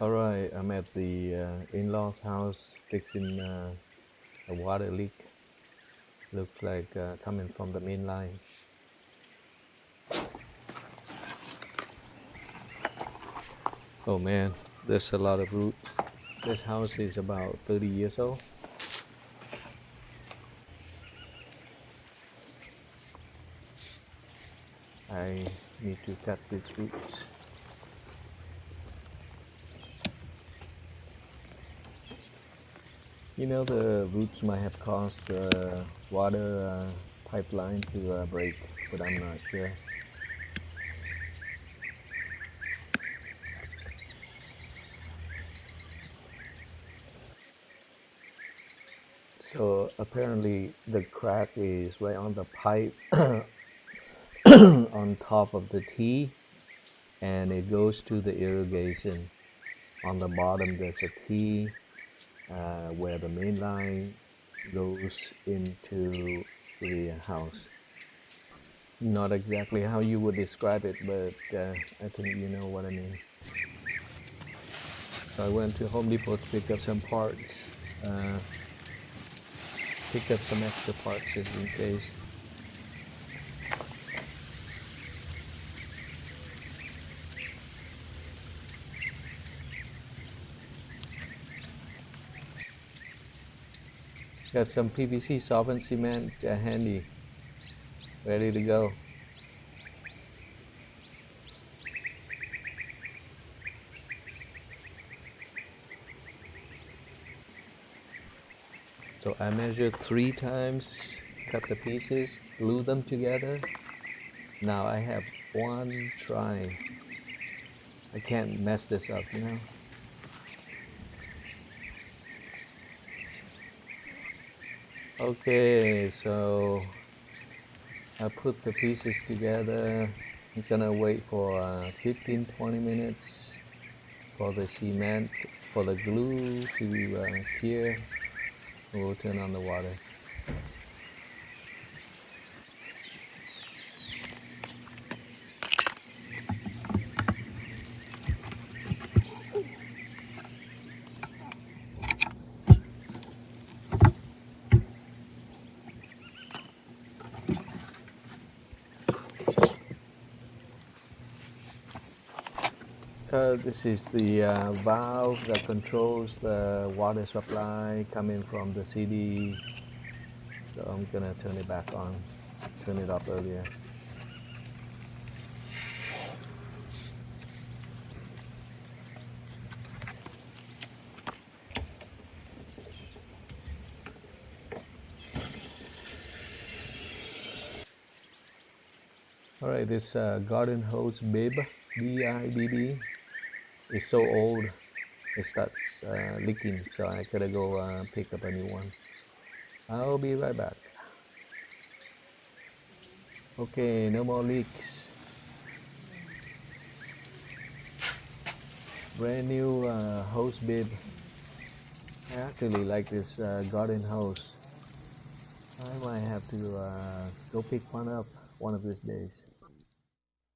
Alright, I'm at the in-laws house fixing a water leak. Looks like coming from the main line. Oh man, there's a lot of roots. This house is about 30 years old. I need to cut these roots. You know, the roots might have caused the water pipeline to break, but I'm not sure. So apparently the crack is right on the pipe on top of the T, and it goes to the irrigation. On the bottom there's a T where the main line goes into the house. Not exactly how you would describe it, but I think you know what I mean. So I went to Home Depot to pick up some parts, pick up some extra parts just in case. Got some PVC solvent cement handy, ready to go. So I measured 3 times, cut the pieces, glue them together. Now I have one try. I can't mess this up, you know. Okay, so I put the pieces together. I'm gonna wait for 15-20 minutes for the cement, for the glue to cure. We'll turn on the water. This is the valve that controls the water supply coming from the CD. So I'm gonna turn it back on, turn it up earlier. Alright, this garden hose bib, B-I-B-B, is so old it starts leaking, so I gotta go pick up a new one. I'll be right back. Okay, no more leaks. Brand new hose bib. I actually like this garden hose. I might have to go pick one up one of these days.